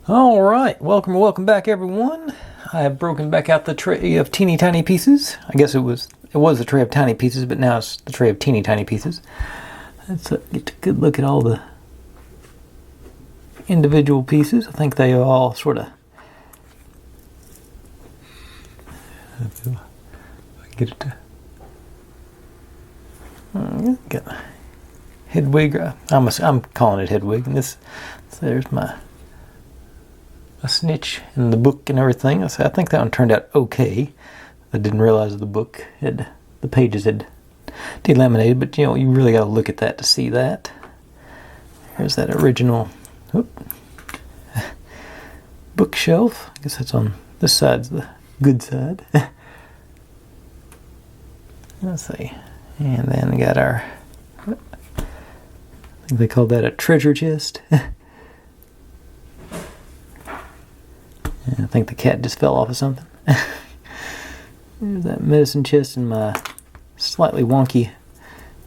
Alright, welcome back everyone. I have broken back out the tray of teeny tiny pieces. I guess it was a tray of tiny pieces, but now it's the tray of teeny tiny pieces. Let's get a good look at all the individual pieces. I think they all sort of get it to got Hedwig. I'm calling it Hedwig, and this there's my snitch and the book and everything. I think that one turned out okay. I didn't realize the book had the pages had delaminated, but you really got to look at that to see that. Here's that original bookshelf. I guess that's on this side's the good side. Let's see. And then we got our, I think they called that a treasure chest. I think the cat just fell off of something. There's that medicine chest and my slightly wonky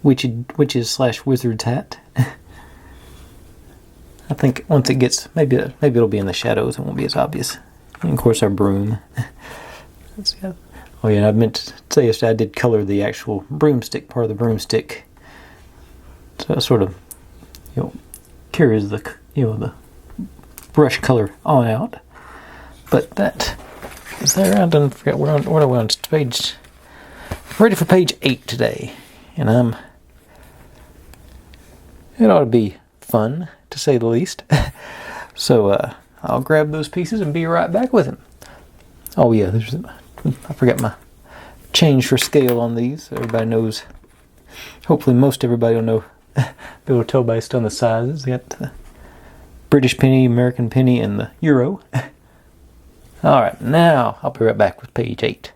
witches / wizard's hat. I think once it gets, maybe it'll be in the shadows. It won't be as obvious. And of course our broom. Oh yeah, and I meant to say yesterday I did color the actual broomstick, part of the broomstick. So it sort of, carries the, the brush color on out. But that is there. I don't forget what are we on page. Ready for page 8 today, and it ought to be fun to say the least. So I'll grab those pieces and be right back with them. Oh yeah, I forgot my change for scale on these. Everybody knows. Hopefully, most everybody will know. Be able to tell based on the sizes. Got the British penny, American penny, and the euro. Alright, now I'll be right back with page 8.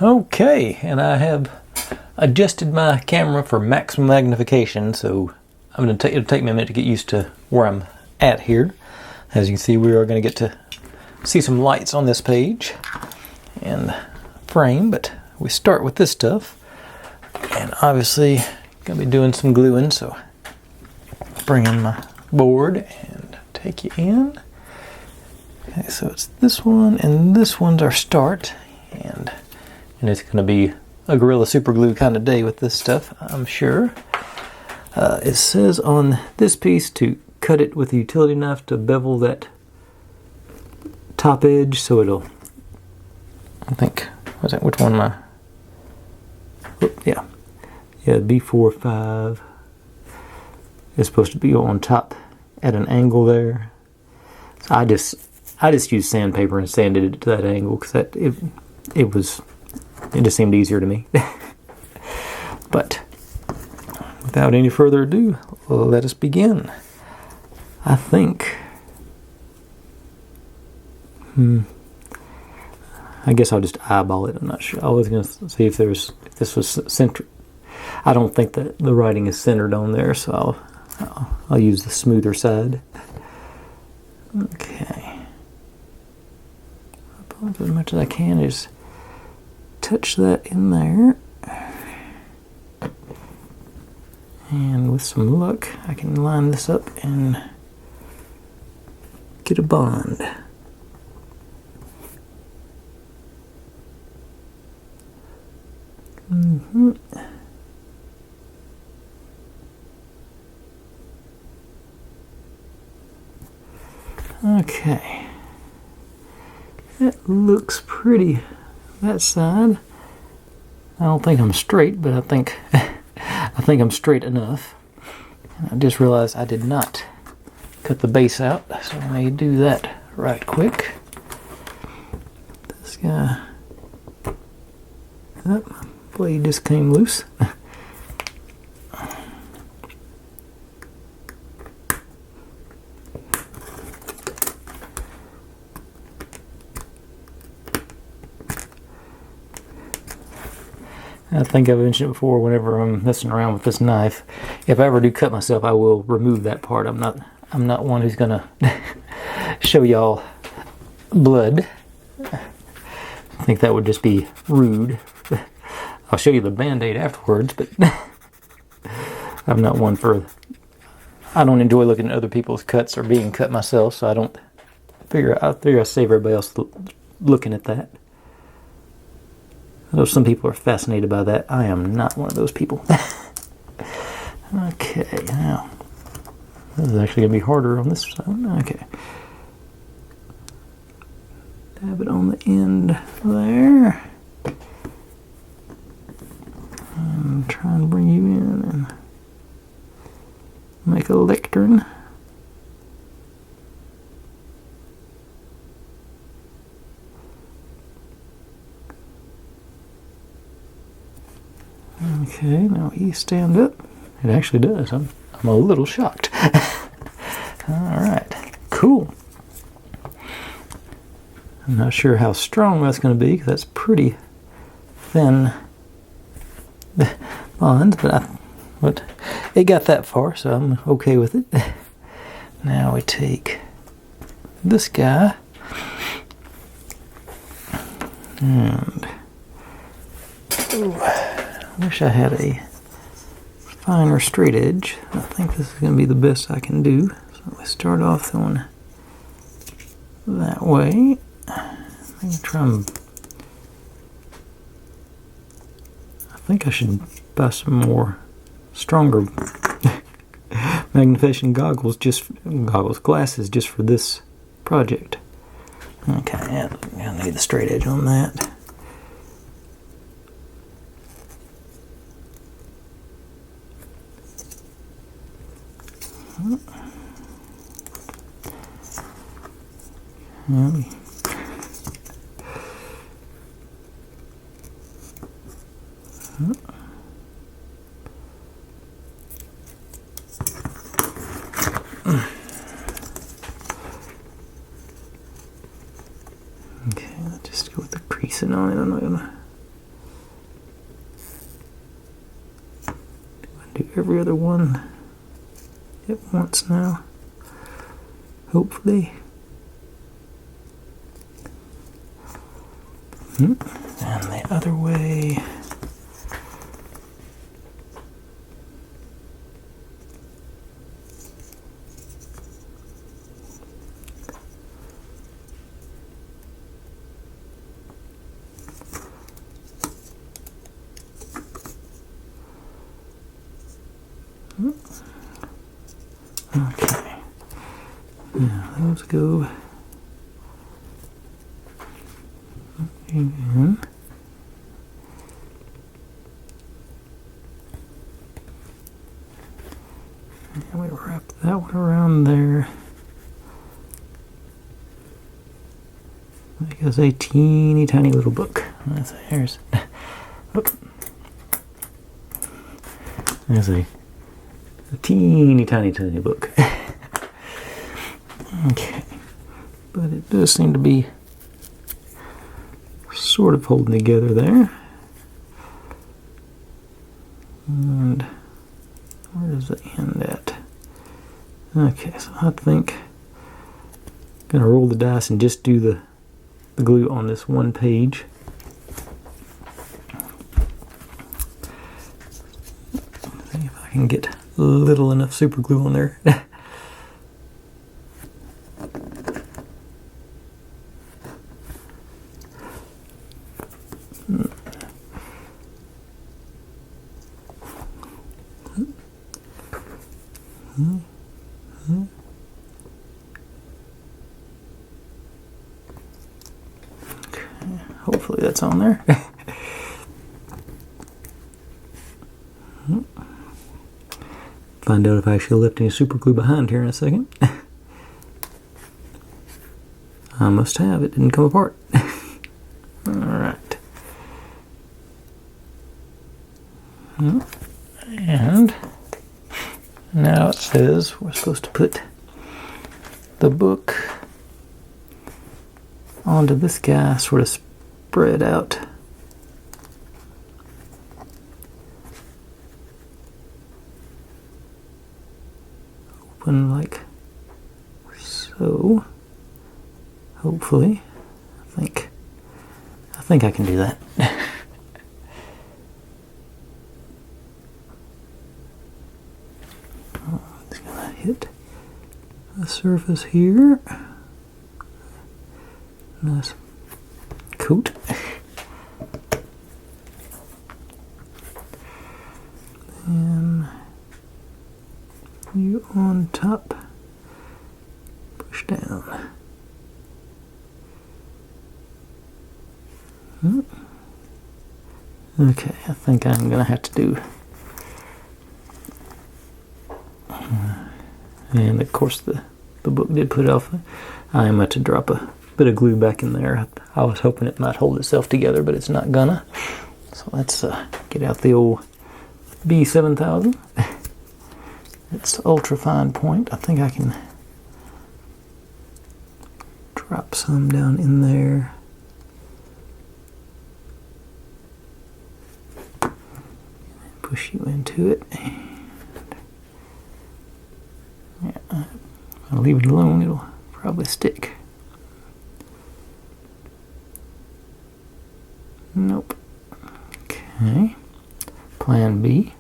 Okay, and I have adjusted my camera for maximum magnification, so it'll take me a minute to get used to where I'm at here. As you can see, we are going to get to see some lights on this page and frame, but we start with this stuff. And obviously, going to be doing some gluing, so bring in my board and take you in. Okay, so it's this one, and this one's our start, and it's going to be a Gorilla Super Glue kind of day with this stuff, I'm sure. It says on this piece to cut it with a utility knife to bevel that top edge, so it'll, I think, which one am I? Yeah, B45 is supposed to be on top at an angle there. So I just used sandpaper and sanded it to that angle because it just seemed easier to me. But without any further ado, let us begin. I think I guess I'll just eyeball it. I'm not sure. I was going to see if this was centered. I don't think that the writing is centered on there, so I'll use the smoother side. Okay. As much as I can is touch that in there. And with some luck, I can line this up and get a bond. Okay, that looks pretty. That side. I don't think I'm straight, but I think I'm straight enough. I just realized I did not cut the base out, so I may do that right quick. This guy. Oh, my blade just came loose. I think I've mentioned it before, whenever I'm messing around with this knife, if I ever do cut myself, I will remove that part. I'm not one who's gonna show y'all blood. I think that would just be rude. I'll show you the Band-Aid afterwards, but I'm not one for... I don't enjoy looking at other people's cuts or being cut myself, so I don't figure I save everybody else looking at that. Although some people are fascinated by that, I am not one of those people. Okay, now this is actually going to be harder on this side. Okay. Dab it on the end there. And try and bring you in and make a lectern. Okay, now you stand up. It actually does. I'm a little shocked. Alright, cool. I'm not sure how strong that's going to be, because that's pretty thin bonds, but it got that far, so I'm okay with it. Now we take this guy, and I wish I had a finer straight edge. I think this is going to be the best I can do. So we start off going that way. I'm going to try and... I think I should buy some more stronger magnification glasses just for this project. Okay, yeah, I need the straight edge on that. Okay, I'll just go with the creasing on it. I'm not gonna do every other one at once now, hopefully. And the other way. Okay. Now those go in. And we wrap that one around there. Like it's a teeny tiny little book. There's a teeny tiny book. Okay, but it does seem to be sort of holding together there. And where does it end at? Okay, so I think I'm gonna roll the dice and just do the glue on this one page. See if I can get little enough super glue on there. Hopefully that's on there. Find out if I actually left any super glue behind here in a second. I must have. It didn't come apart. Alright. And now it says we're supposed to put the book onto this guy, sort of spread out. Open like so. Hopefully. I think I can do that. hit the surface here. Nice coat. And you on top, push down. Okay, I think I'm gonna have to do, and of course the book did put it off. I am going to drop a bit of glue back in there. I was hoping it might hold itself together, but it's not gonna. So let's get out the old B7000. It's ultra fine point. I think I can drop some down in there. Push you into it. Yeah, I'll leave it alone, it'll probably stick. Nope. Okay. Plan B.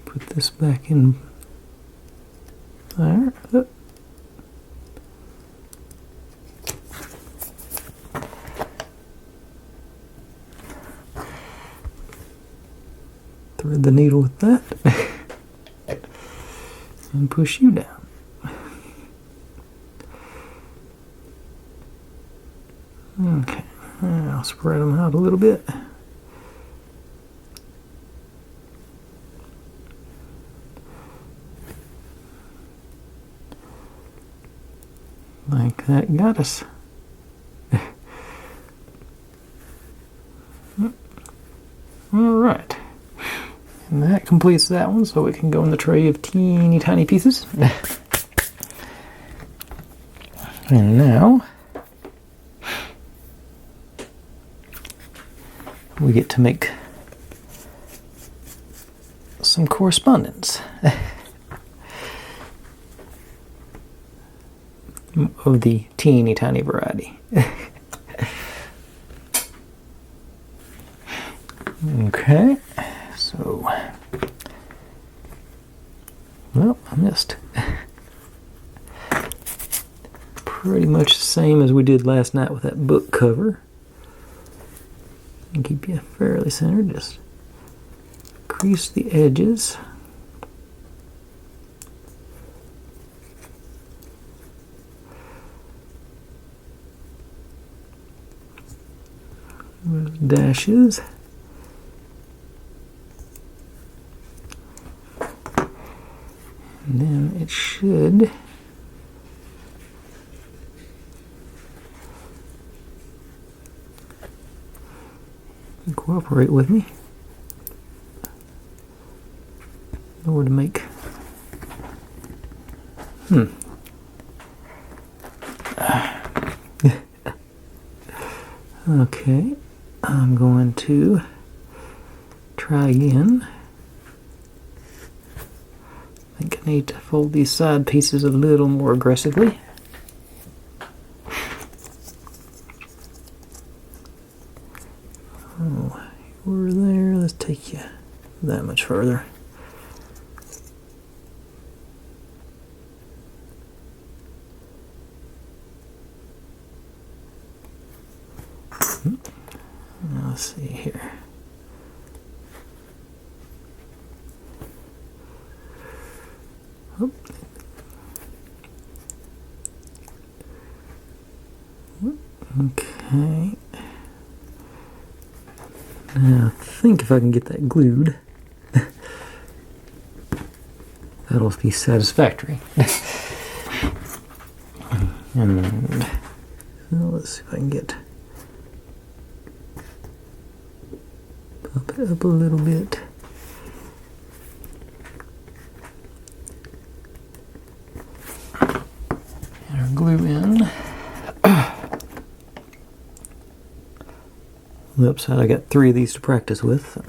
Put this back in there. Thread the needle with that and push you down. Okay, I'll spread them out a little bit. Like that got us. Alright. And that completes that one, so it can go in the tray of teeny tiny pieces. And now we get to make some correspondence of the teeny tiny variety. Okay, so, well, I missed. Pretty much the same as we did last night with that book cover. And keep you fairly centered, just crease the edges. With dashes. And then it should cooperate with me in order to make okay, I'm going to try again. I think I need to fold these side pieces a little more aggressively. Oh, we're there. Let's take you that much further. Now let's see here. Oh. Okay. Now I think if I can get that glued, that'll be satisfactory. And well, let's see if I can get pop it up a little bit. And our glue in. On the upside, I got 3 of these to practice with.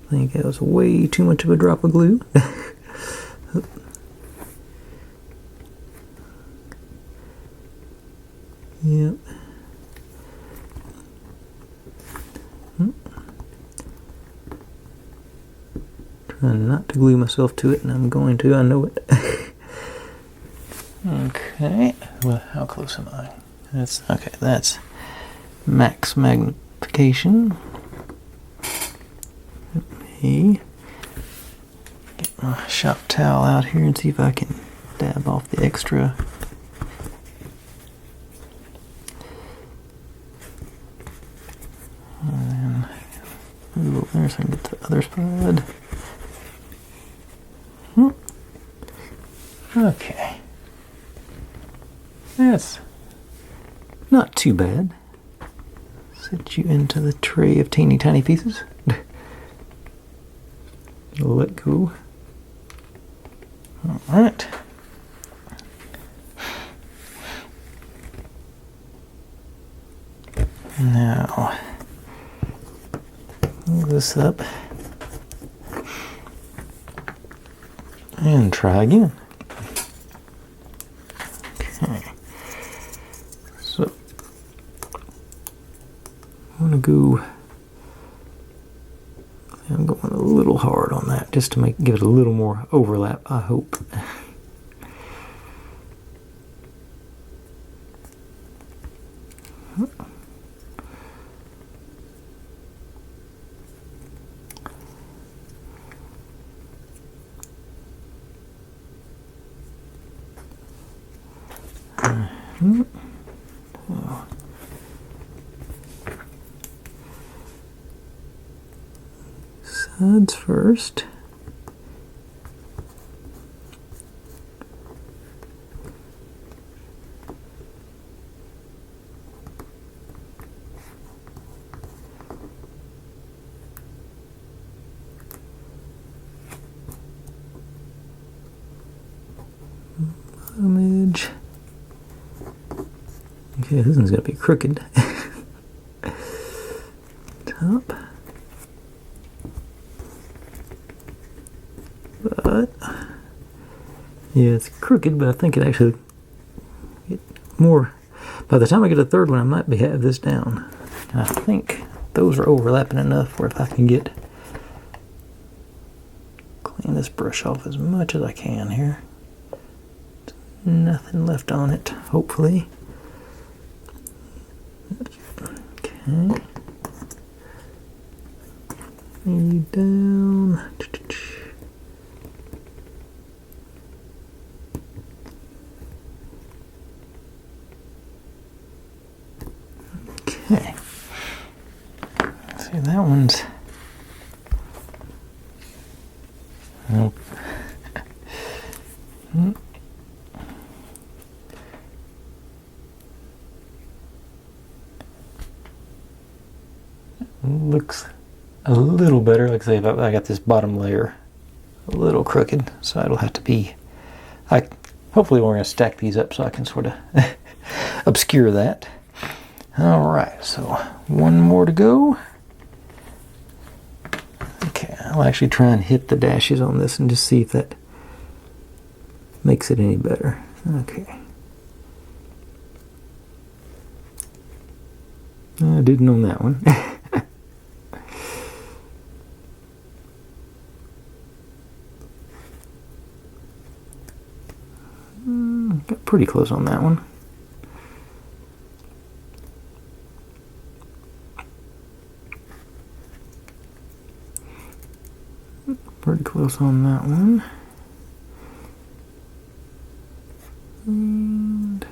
I think that was way too much of a drop of glue. Trying not to glue myself to it, and I'm going to, I know it. Okay, well, how close am I? That's okay, that's max magnification. Let me get my shop towel out here and see if I can dab off the extra. And then move over there so I can get to the other side. Okay. That's not too bad. Set you into the tray of teeny tiny pieces. Let go. Alright. Now, move this up and try again. Okay. So, I'm going to go, I'm going a little hard on that just to give it a little more overlap, I hope. Sides first. Bottom edge. Okay, this one's gonna be crooked. Top. But yeah, it's crooked, but I think it actually get more. By the time I get a third one, I might have this down. And I think those are overlapping enough where if I can clean this brush off as much as I can here. Nothing left on it, hopefully. Okay. And down. Okay. See, that one's. Nope. Looks a little better. Like I say, I got this bottom layer a little crooked, so it'll have to be. Hopefully we're going to stack these up so I can sort of obscure that. All right, so one more to go. Okay, I'll actually try and hit the dashes on this and just see if that makes it any better. Okay. I didn't on that one. Got pretty close on that one. Pretty close on that one. And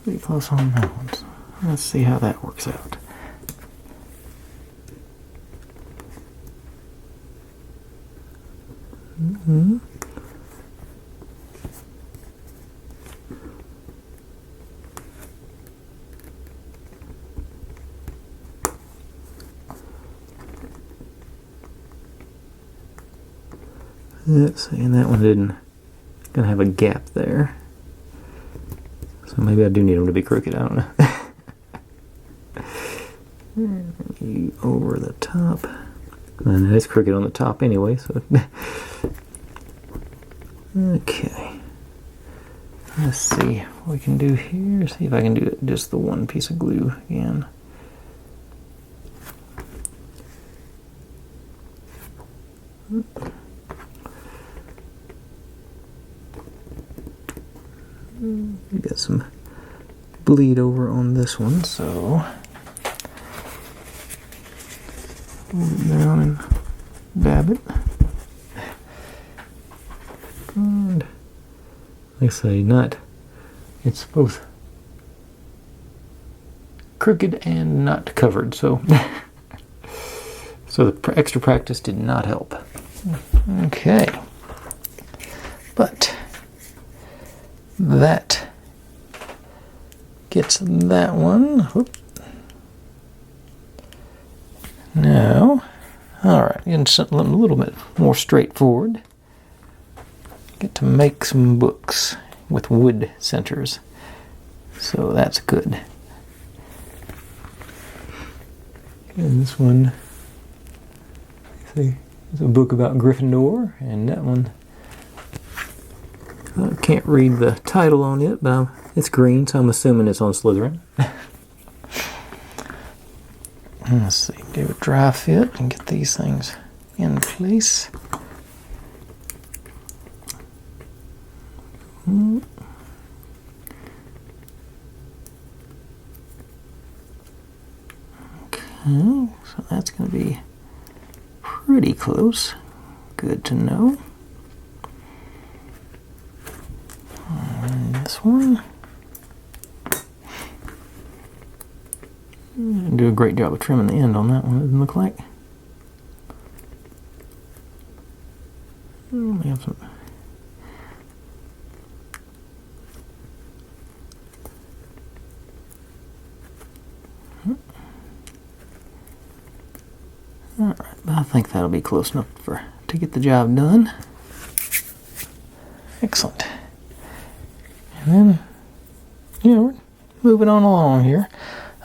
pretty close on that one. So let's see how that works out. Let's see, and that one didn't. Gonna have a gap there. So maybe I do need them to be crooked, I don't know. Over the top. And it's crooked on the top anyway, so. Okay. Let's see what we can do here. See if I can do it just the one piece of glue again. We got some bleed over on this one, so hold it down and dab it. And like I say, it's both crooked and not covered, so so the extra practice did not help. Okay, but that gets that one. Whoop. Now, all right, getting something a little bit more straightforward. Get to make some books with wood centers, so that's good. And this one, see, it's a book about Gryffindor, and that one, I can't read the title on it, but it's green, so I'm assuming it's on Slytherin. Let's see, do a dry fit and get these things in place. Okay, so that's going to be pretty close. Good to know. And this one. Do a great job of trimming the end on that one, doesn't look like. We have some. Alright, I think that'll be close enough to get the job done. Excellent. And then, we're moving on along here.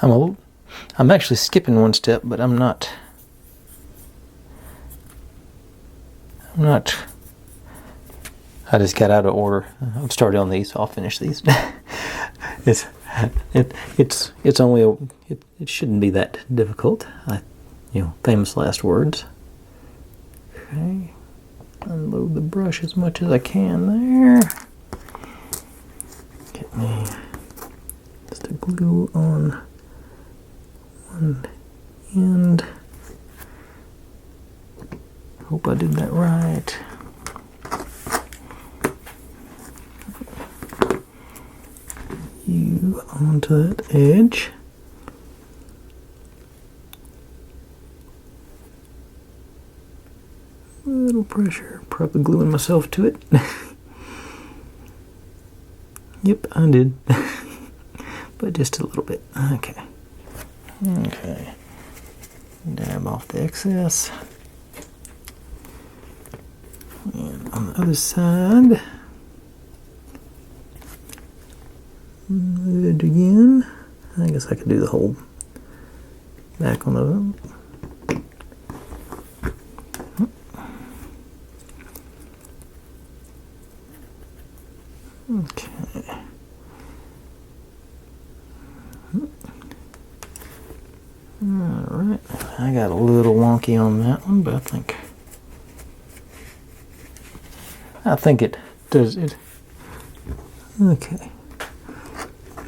I'm actually skipping one step, but I'm not. I just got out of order. I've started on these, so I'll finish these. It shouldn't be that difficult. Famous last words. Okay, unload the brush as much as I can there. Get me just a glue on one end. Hope I did that right. You onto that edge. A little pressure, probably gluing myself to it. Yep, I did. But just a little bit. Okay. Okay. Dab off the excess. And on the other side, move it again. I guess I could do the whole back on the. Okay. Alright, I got a little wonky on that one, but I think it does it. Okay.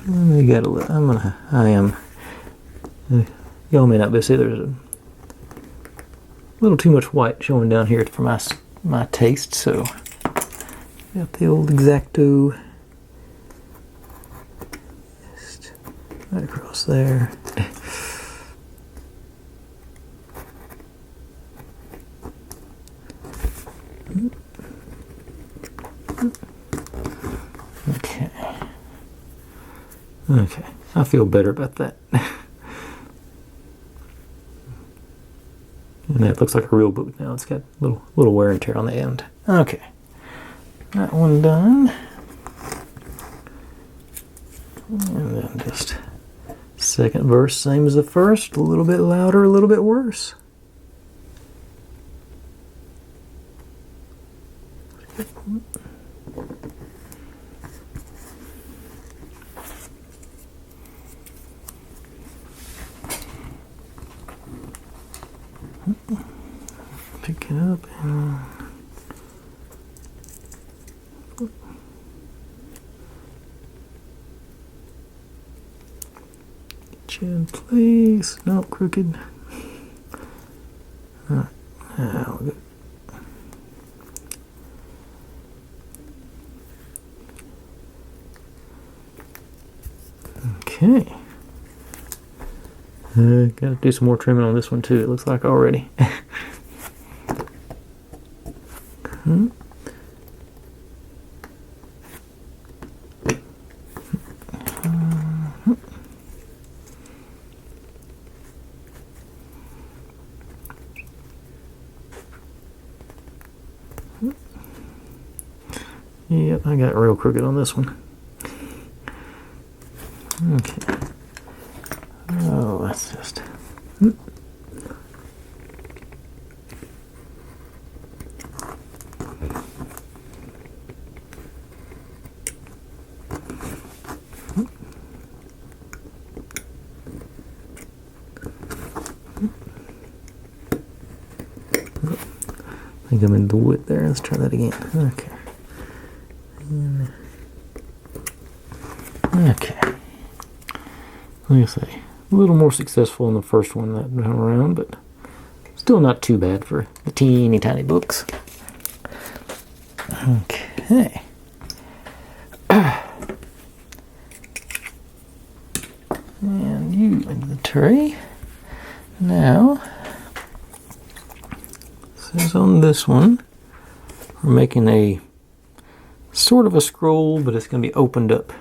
We got a little, y'all may not be able to see, there's a little too much white showing down here for my taste, so got the old X-Acto just right across there. Okay, I feel better about that. And that looks like a real boot now. It's got a little wear and tear on the end. Okay, that one done. And then just second verse, same as the first, a little bit louder, a little bit worse. Pick it up and get you in place. No, crooked. Alright, now we're good. Okay. Gotta do some more trimming on this one too, it looks like already. Yep, I got real crooked on this one. Okay. Oh, that's just... I think I'm in the wood there. Let's try that again. Okay. Okay. Like I say, a little more successful in the first one that time around, but still not too bad for the teeny tiny books. Okay. And you into the tray. Now, it says on this one, we're making a sort of a scroll, but it's going to be opened up.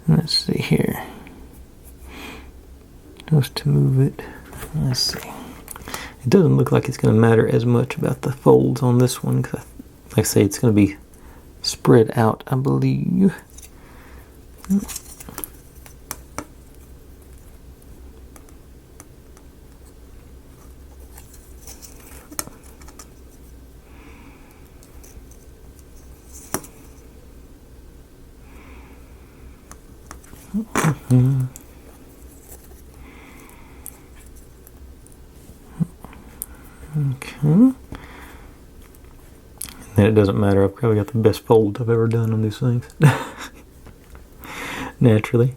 Let's see here. Just to move it. Let's see. It doesn't look like it's going to matter as much about the folds on this one, because, like I say, it's going to be spread out, I believe. Okay. And it doesn't matter, I've probably got the best folds I've ever done on these things. Naturally.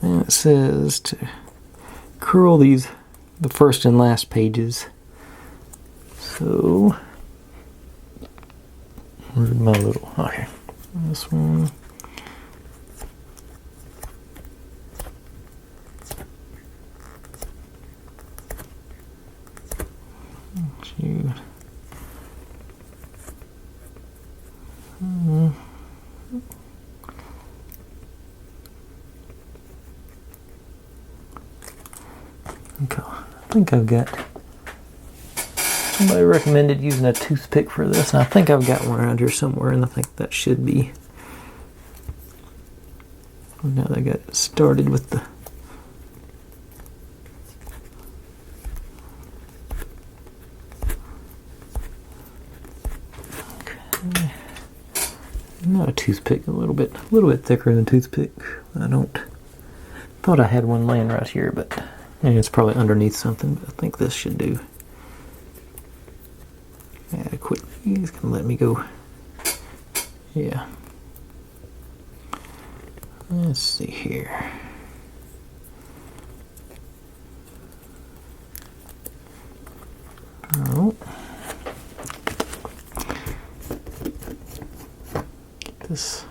And it says to curl these, the first and last pages. So, where's my little, okay. This one. You. Okay, I think I've got, somebody recommended using a toothpick for this, and I think I've got one around here somewhere, and I think that should be. Now that I got it started with the not a toothpick, a little bit thicker than a toothpick. Thought I had one laying right here, but it's probably underneath something, but I think this should do. Adequate. He's gonna let me go. Yeah. Let's see here. Oh. Get this.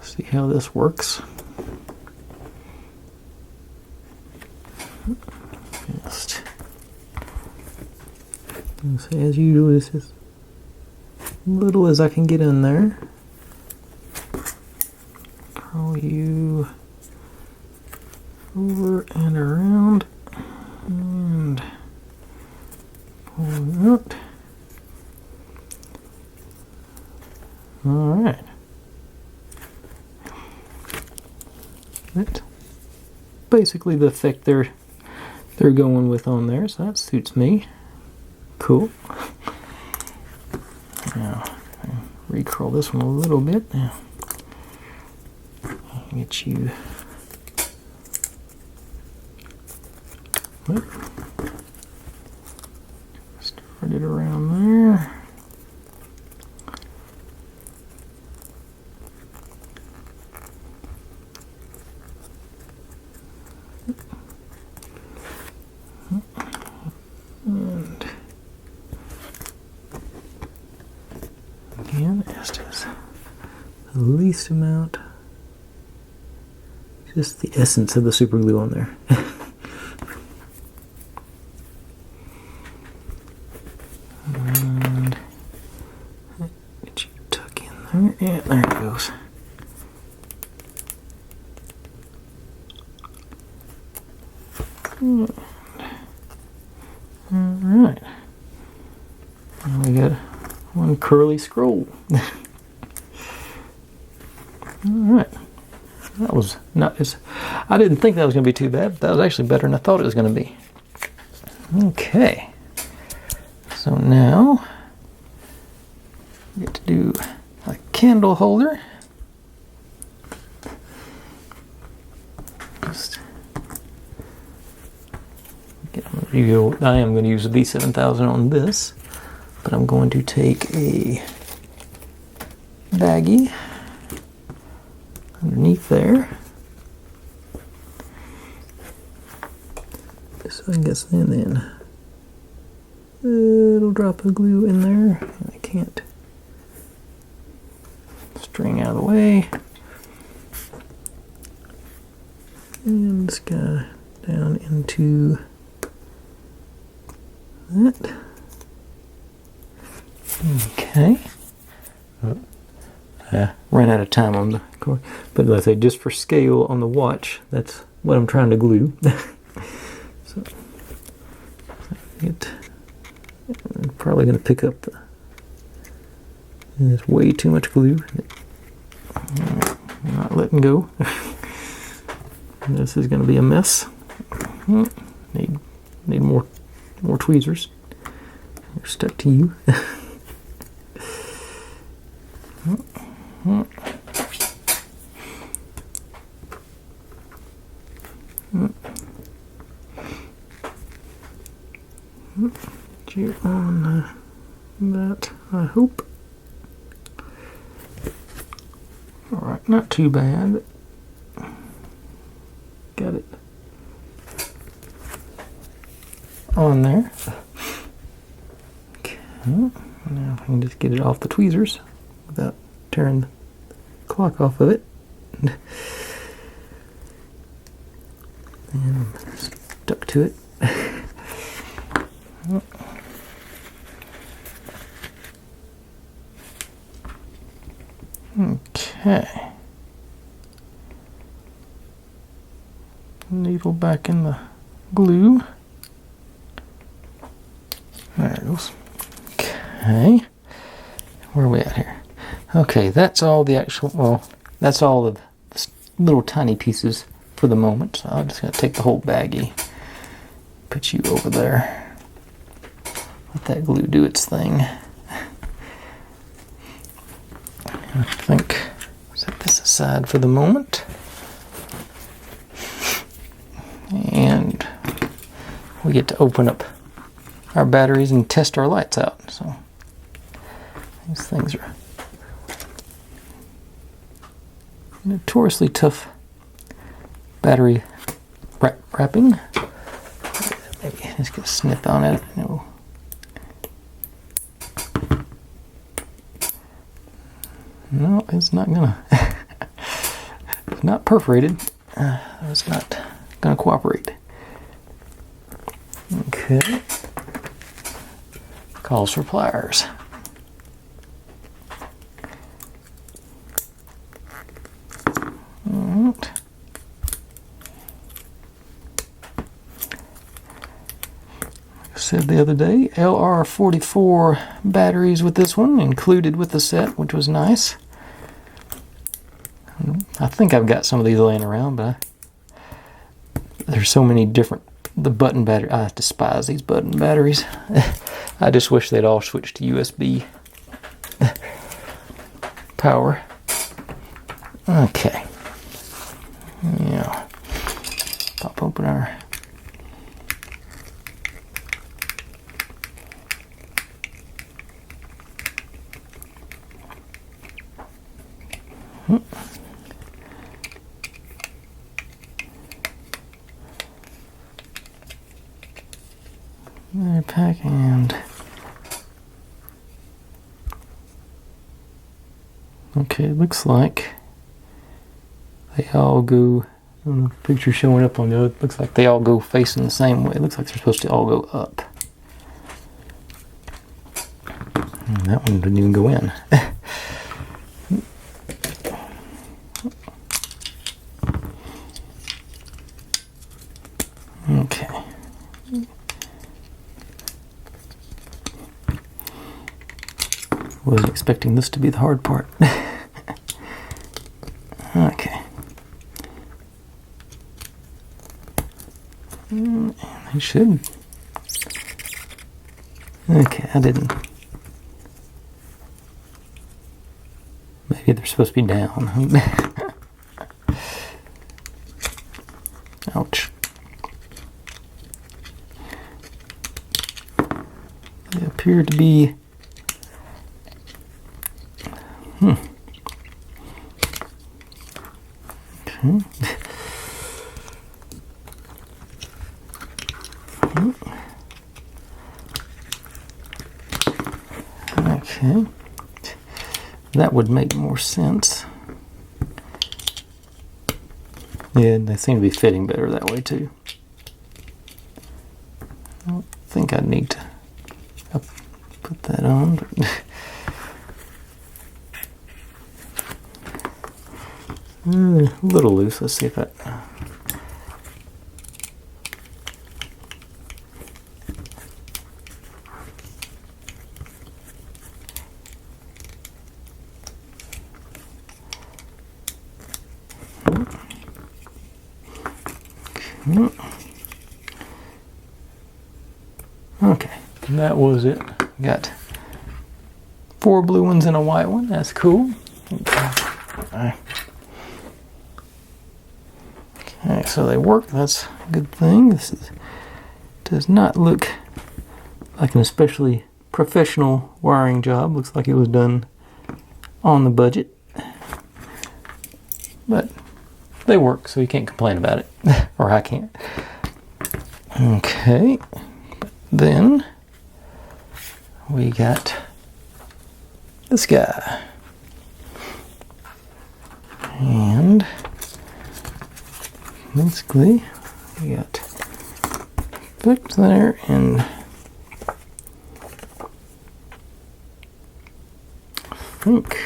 See how this works. Just as usual, this is little as I can get in there. Curl you over and around and pull out. Alright. That's basically the effect they're going with on there, so that suits me. Cool. Now, recurl this one a little bit now. Get you. Whoop. Start it around there. And again, just as the least amount, just the essence of the super glue on there. And get you tuck in there. Yeah, there it goes. Alright. Now we got one curly scroll. Alright. That was not as... I didn't think that was going to be too bad, but that was actually better than I thought it was going to be. Okay. So now, we get to do a candle holder. Just I am going to use a V7000 on this, but I'm going to take a baggie underneath there. So I guess then it'll drop the glue in there. I can't string out of the way. And this guy down into that. Okay. Ran out of time on the cord, but let's say just for scale on the watch, that's what I'm trying to glue. So I'm probably going to pick up the. There's way too much glue. I'm not letting go. This is going to be a mess. Need more tweezers. They're stuck to you. Get you on that, I hope. Alright, not too bad. Got it on there. Okay, now if I can just get it off the tweezers without tearing the clock off of it. And stuck to it. Okay. Needle back in the glue. There it goes. Okay. Where are we at here? Okay, that's all the actual, well, that's all of the little tiny pieces for the moment. So I'm just going to take the whole baggie, put you over there, let that glue do its thing. I think, set this aside for the moment. And we get to open up our batteries and test our lights out. So these things are notoriously tough battery wrapping. Maybe just get a snip on it. No. No, it's not gonna. It's not perforated. It's not gonna cooperate. Okay. Calls for pliers. Alright. Like I said the other day, LR44 batteries with this one included with the set, which was nice. I think I've got some of these laying around, but there's so many different. The button battery, I despise these button batteries. I just wish they'd all switch to USB power. Okay. pack, and okay, it looks like they all go, I don't know if the picture's showing up on the other, it looks like they all go facing the same way. It looks like they're supposed to all go up. And that one didn't even go in. Okay. Wasn't expecting this to be the hard part. Okay. I should. Okay, I didn't. Maybe they're supposed to be down. Ouch. They appear to be. Okay. Okay. That would make more sense. Yeah, they seem to be fitting better that way too. I don't think I need to put that on. But a little loose. Let's see if that. Okay, and that was it. Got 4 blue ones and a white one. That's cool. Okay, so they work. That's a good thing. Does not look like an especially professional wiring job. Looks like it was done on the budget. But they work, so you can't complain about it. Or I can't. Okay. Then we got this guy. And basically we got books there, and I think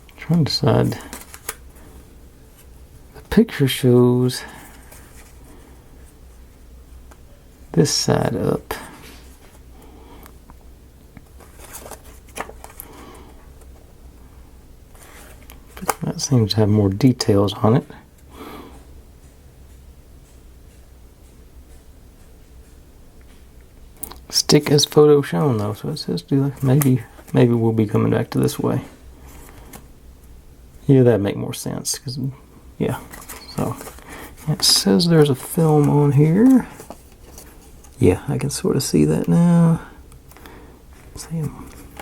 I'm trying to decide. The picture shows this side up. That seems to have more details on it. Stick as photo shown though, so it says do like maybe we'll be coming back to this way. Yeah, that'd make more sense, because yeah. So it says there's a film on here. Yeah, I can sort of see that now. See,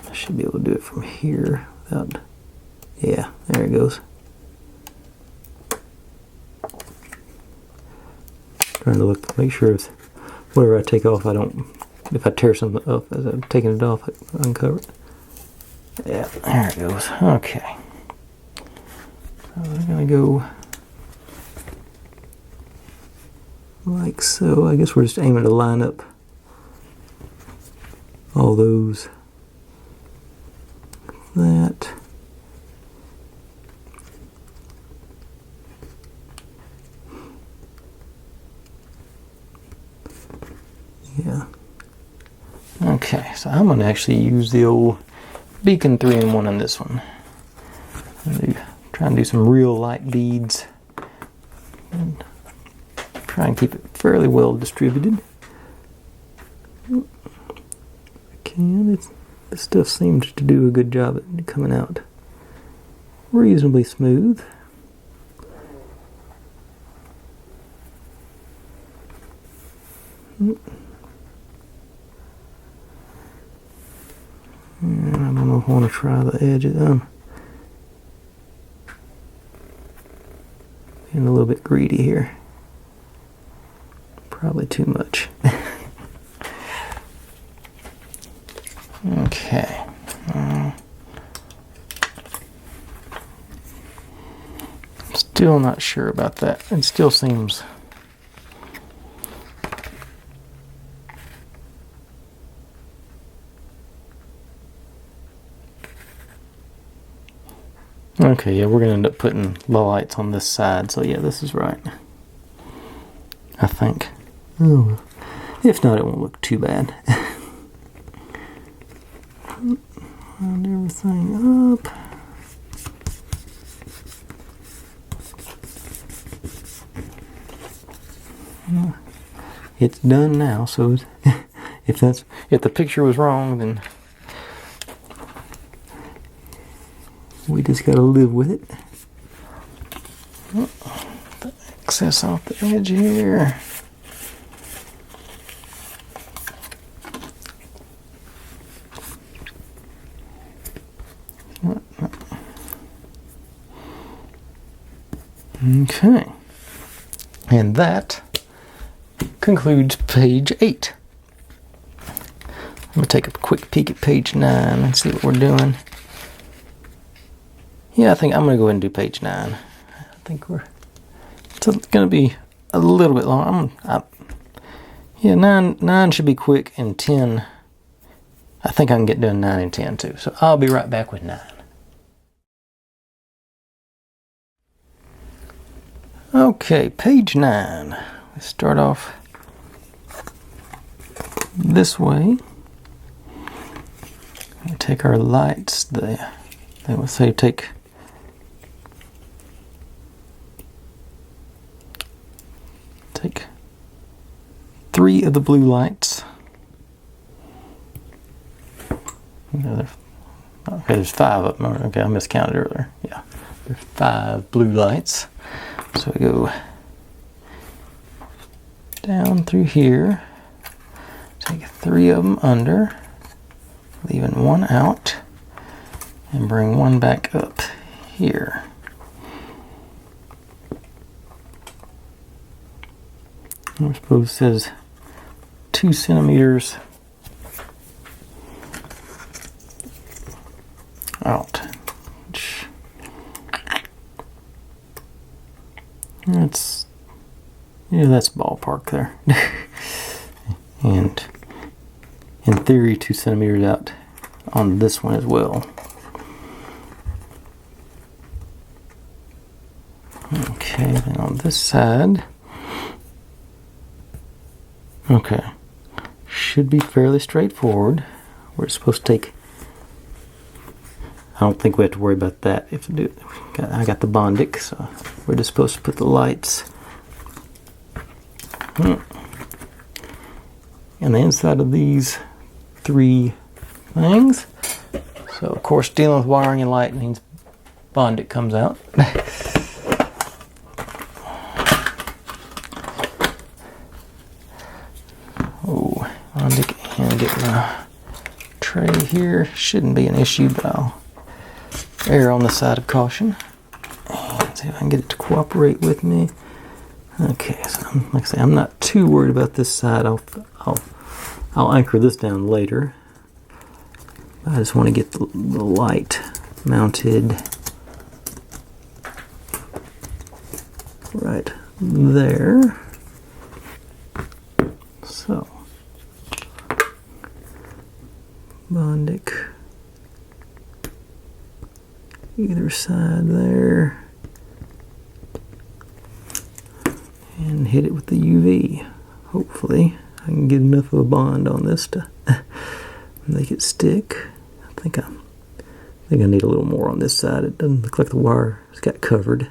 I should be able to do it from here without. Yeah, there it goes. Trying to look, make sure if whatever I take off, I don't. If I tear something up as I'm taking it off, I uncover it. Yeah, there it goes. Okay. So I'm gonna go like so. I guess we're just aiming to line up all those. That. Yeah. Okay, so I'm going to actually use the old Beacon 3-in-1 on this one. Try and do some real light beads. And try and keep it fairly well distributed. This stuff seems to do a good job at coming out reasonably smooth. And I don't know if I want to try the edges. Being a little bit greedy here. Probably too much. Still not sure about that. It still seems... Okay, yeah, we're going to end up putting the lights on this side. So yeah, this is right. I think. Oh, if not, it won't look too bad. Round everything up. It's done now, so if the picture was wrong, then we just gotta live with it. The excess off the edge here. Okay, and that concludes page 8. I'm going to take a quick peek at page 9 and see what we're doing. Yeah, I think I'm going to go ahead and do page 9. I think it's going to be a little bit long. Yeah, 9 should be quick, and 10, I think I can get done 9 and 10 too. So I'll be right back with 9. Okay, page 9. We start off this way. We take our lights. They will say take Take 3 of the blue lights. Okay, there's 5 of them. Okay, I miscounted earlier. Yeah, there's 5 blue lights. So we go down through here, take 3 of them under, leaving 1 out, and bring 1 back up here. I suppose it says 2 centimeters out. That's ballpark there. And in theory 2 centimeters out on this one as well. Okay, then on this side, okay, should be fairly straightforward. We're supposed to take, I don't think we have to worry about that. I got the Bondic, so we're just supposed to put the lights on the inside of these 3 things. So of course, dealing with wiring and light means Bondic comes out. Oh, Bondic, and get my tray here. Shouldn't be an issue, but I'll err on the side of caution and see if I can get it to cooperate with me. Okay, so like I say, I'm not too worried about this side. I'll anchor this down later. I just want to get the light mounted right there. So, Bondic either side there, and hit it with the UV. Hopefully I can get enough of a bond on this to make it stick. I think I need a little more on this side. It doesn't look like the wire has got covered.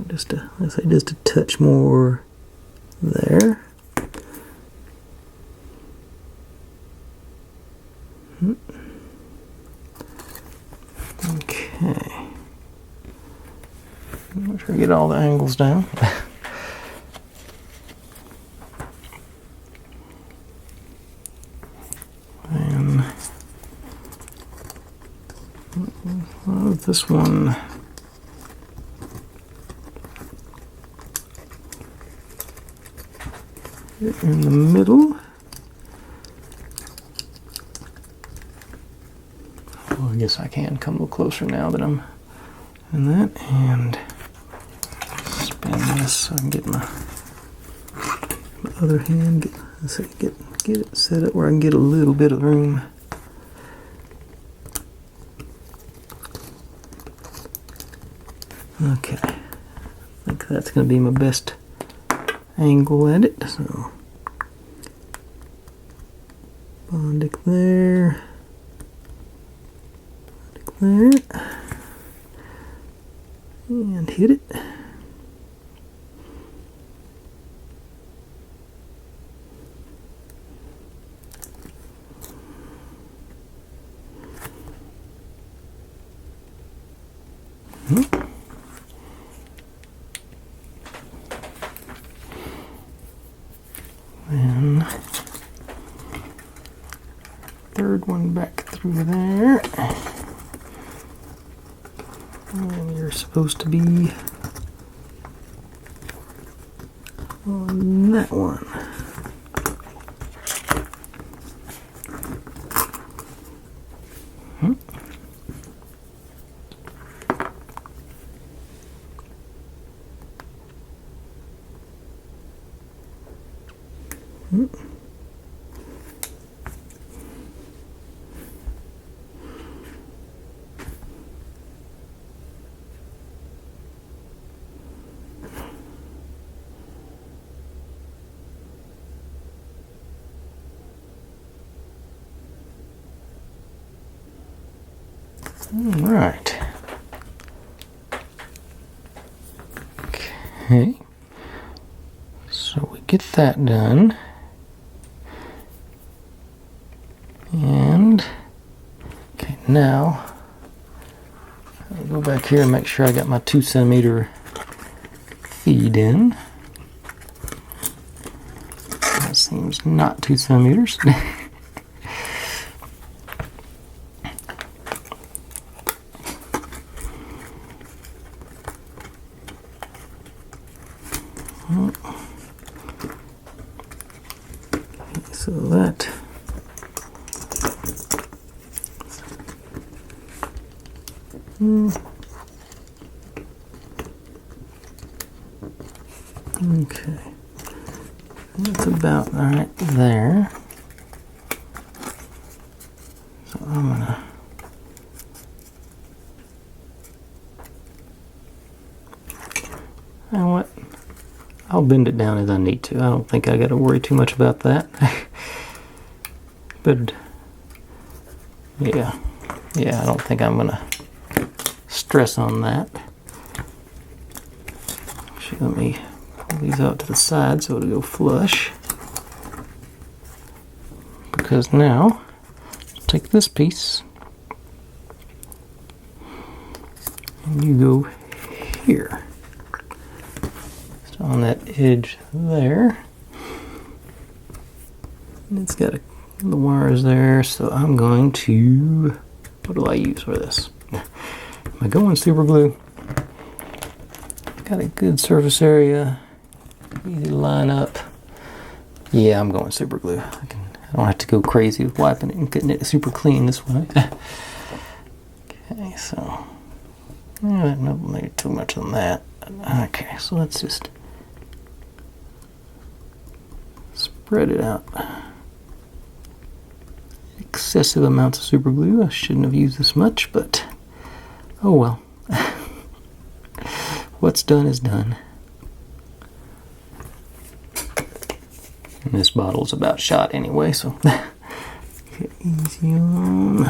Just a touch more there. Okay. Make sure I get all the angles down. And this one. In the middle. Well, I guess I can come a little closer now that I'm and that, and spin this so I can get my other hand, get it set up where I can get a little bit of room. Okay, I think that's going to be my best angle at it. So Bondic there, Bondic there, and hit it. Then third one back through there, and you're supposed to be on that one. All right. Okay. So we get that done. And okay, now I'll go back here and make sure I got my 2 centimeter feed in. That seems not 2 centimeters. So that okay, that's about right there. So I'm gonna you know what? I'll bend it down as I need to. I don't think I got to worry too much about that. But yeah, I don't think I'm gonna stress on that. Actually, let me pull these out to the side so it'll go flush. Because now, take this piece and you go here. So on that edge there, and it's got the wires there, so I'm going to, what do I use for this? Am I going super glue? Got a good surface area, easy to line up. Yeah, I'm going super glue. I don't have to go crazy with wiping it and getting it super clean this way. Okay, so not maybe too much on that. Okay, so let's just spread it out. Excessive amounts of super glue. I shouldn't have used this much, but oh well. What's done is done. And this bottle's about shot anyway, so get easy on.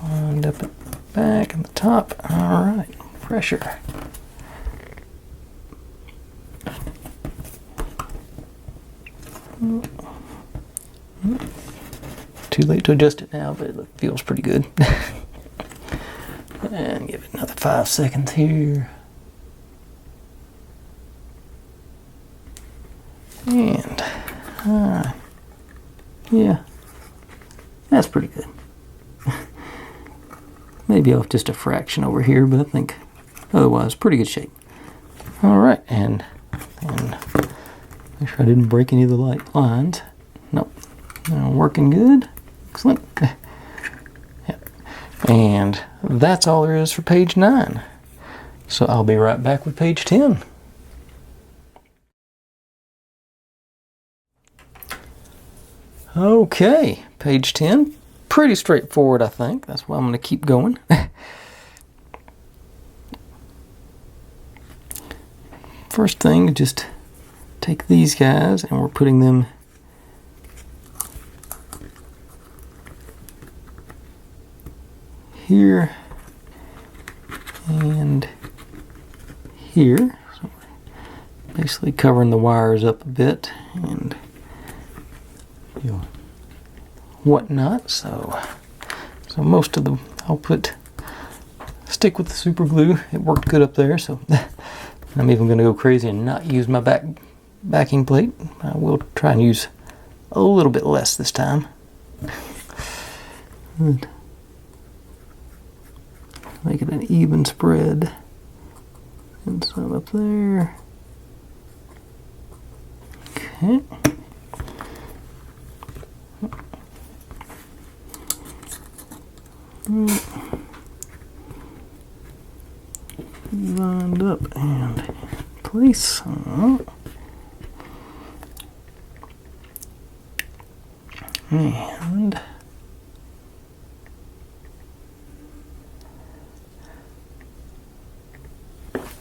Wind up at the back and the top. Alright, pressure. Too late to adjust it now, but it feels pretty good. And give it another 5 seconds here. And yeah, that's pretty good. Maybe off just a fraction over here, but I think otherwise pretty good shape. All right, and make sure I didn't break any of the light lines. Nope, working good. Excellent. Yeah. And that's all there is for page 9. So I'll be right back with page 10. Okay, page 10. Pretty straightforward, I think. That's why I'm going to keep going. First thing, just take these guys and we're putting them here and here. So basically covering the wires up a bit and whatnot. So most of the, stick with the super glue. It worked good up there, so I'm even going to go crazy and not use my backing plate. I will try and use a little bit less this time. And make it an even spread. And some up there. Okay. Lined up and place. And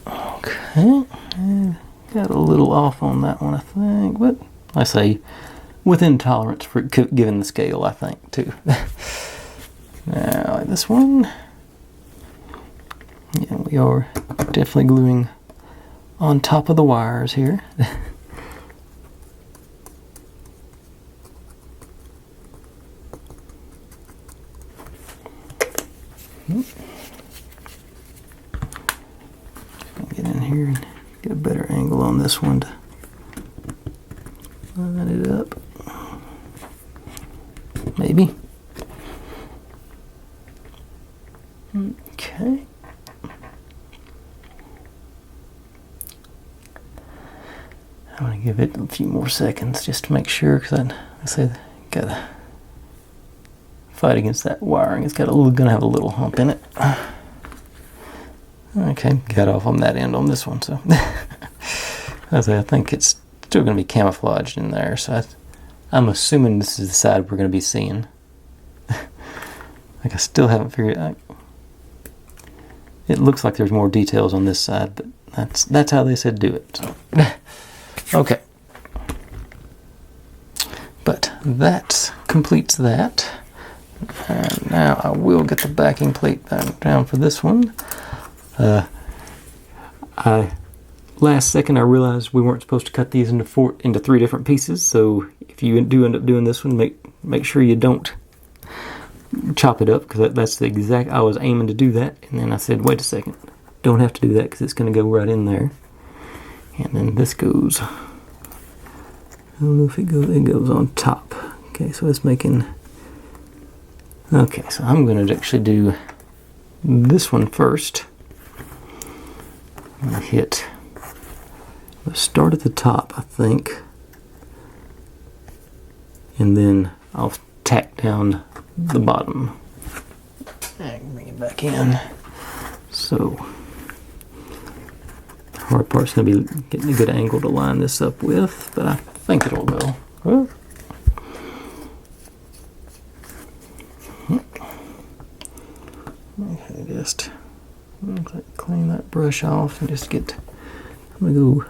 okay, got a little off on that one, I think, but I say within tolerance for given the scale, I think, too. Now this one, yeah, we are definitely gluing on top of the wires here. Get in here and get a better angle on this one to line it up. Maybe. Okay. I'm going to give it a few more seconds just to make sure, because I say gotta fight against that wiring. It's gonna have a little hump in it. Okay, got off on that end on this one, so I think it's still going to be camouflaged in there. So I'm assuming this is the side we're going to be seeing. Like I still haven't figured out. It looks like there's more details on this side, but that's how they said do it. So. Okay. But that completes that. And now I will get the backing plate down for this one. Last second I realized we weren't supposed to cut these into 3 different pieces. So if you do end up doing this one, make sure you don't chop it up, because that's the exact. I was aiming to do that, and then I said, wait a second, don't have to do that because it's going to go right in there. And then this goes. I don't know if it goes on top. Okay, so it's making. Okay, so I'm going to actually do this one first. I'm going to let's start at the top, I think, and then I'll tack down the bottom. And bring it back in. So, the hard part's going to be getting a good angle to line this up with, but I think it'll go. Well, okay, just clean that brush off and just get. I'm going to go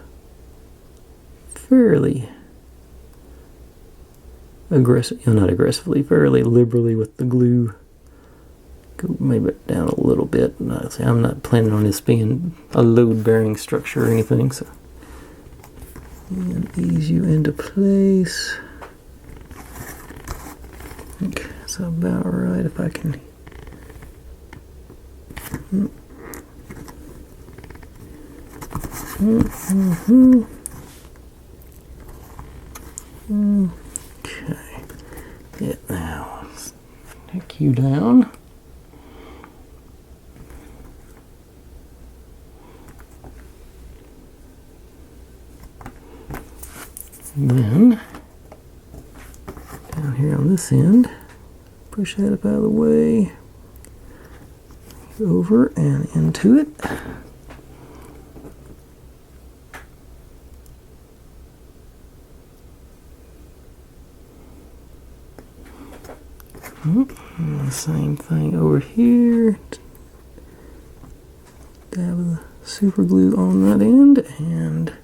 fairly aggressive, not aggressively, fairly liberally with the glue. Go maybe down a little bit. I'm not planning on this being a load-bearing structure or anything, so. And ease you into place. Okay, that's about right if I can. Okay. Yeah, now take you down. And then down here on this end, push that up out of the way. over and into it. And the same thing over here. Dab the super glue on that end and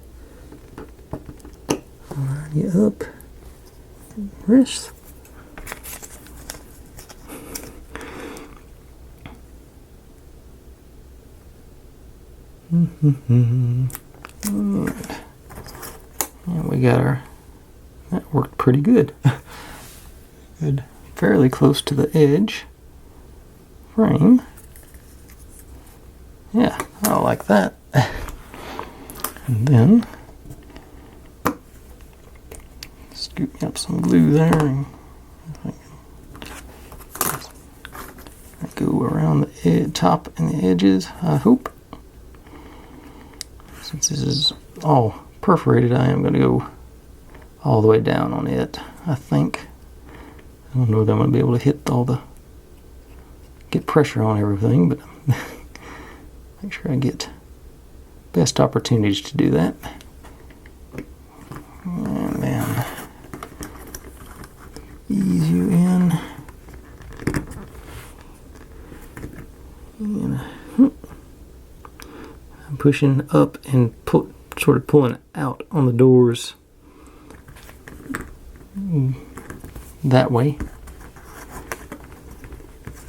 line you up. Wrist. And we got our, that worked pretty good. Good, fairly close to the edge frame. Yeah, I like that. And then scoop up some glue there and go around the top and the edges, I hope. Since this is all perforated, I am going to go all the way down on it, I think. I don't know that I'm going to be able to hit all the, get pressure on everything, but make sure I get best opportunities to do that. And then ease you in. And I'm pushing up and sort of pulling out on the doors that way.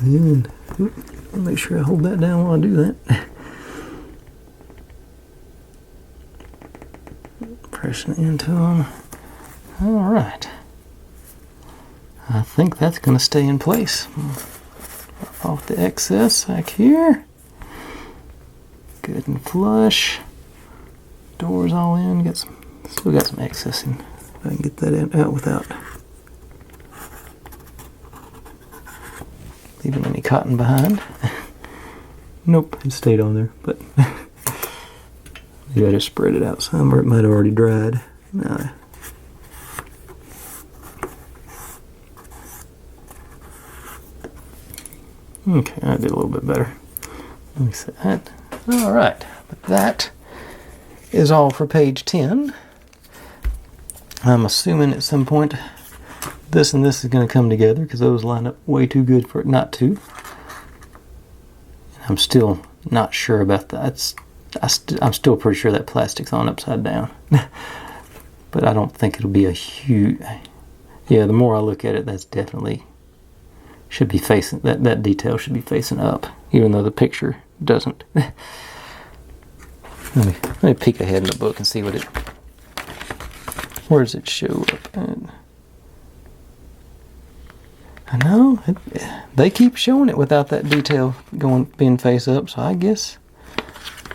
And I'll make sure I hold that down while I do that. Pressing into them. Alright. I think that's going to stay in place. Wipe off the excess back here. Good and flush. Doors all in. Still got some excess in. If I can get that out without leaving any cotton behind. Nope, it stayed on there, but maybe I just spread it out some, or it might have already dried. No. Okay, I did a little bit better. Let me see that. Alright, but that is all for page 10. I'm assuming at some point this and this is going to come together because those line up way too good for it not to. I'm still not sure about that. I'm still pretty sure that plastic's on upside down. But I don't think it'll be a huge... Yeah, the more I look at it, that's definitely... should be facing... That detail should be facing up, even though the picture doesn't. Let me peek ahead in the book and see what it... Where does it show up? I know they keep showing it without that detail being face up. So I guess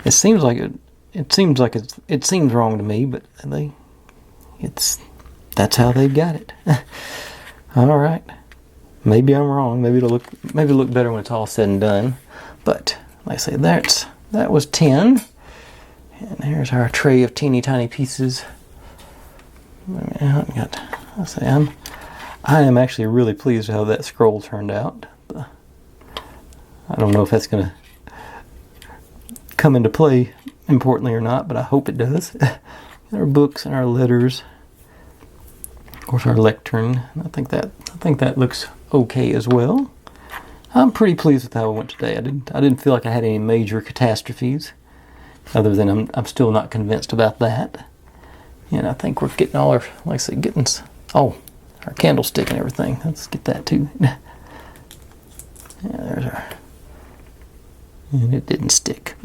it seems like it seems wrong to me, but that's how they got it. All right, maybe I'm wrong. Maybe it'll look better when it's all said and done. But like I say, that was 10, and here's our tray of teeny tiny pieces. I am actually really pleased with how that scroll turned out. I don't know if that's going to come into play importantly or not, but I hope it does. Our books and our letters, of course, our lectern. I think that looks okay as well. I'm pretty pleased with how it went today. I didn't feel like I had any major catastrophes, other than I'm still not convinced about that. And I think we're getting all our, like I said, our candlestick and everything. Let's get that too. Yeah, there's our, and it didn't stick.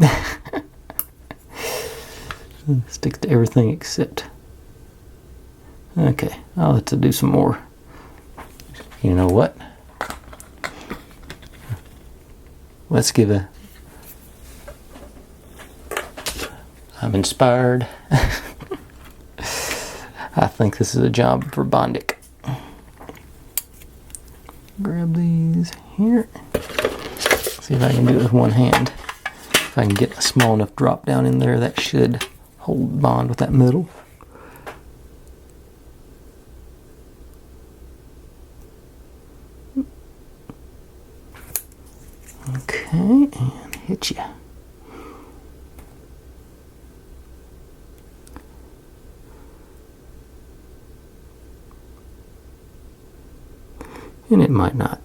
Sticks to everything except. Okay, I'll have to do some more. You know what? Let's give I'm inspired. I think this is a job for Bondic. Grab these here. See if I can do it with one hand. If I can get a small enough drop down in there, that should hold bond with that middle. Okay, and hit you. And it might not.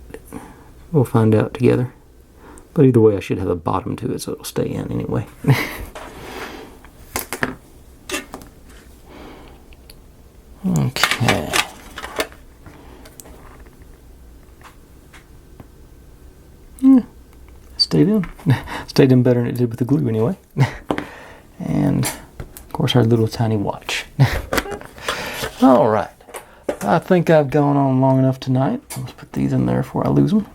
We'll find out together. But either way, I should have a bottom to it so it'll stay in anyway. Okay. Yeah, stayed in. Stayed in better than it did with the glue anyway. And, of course, our little tiny watch. All right. I think I've gone on long enough tonight. Let's put these in there before I lose them.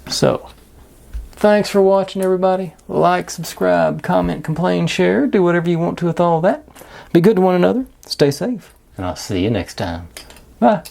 So, thanks for watching, everybody. Like, subscribe, comment, complain, share. Do whatever you want to with all that. Be good to one another. Stay safe. And I'll see you next time. Bye.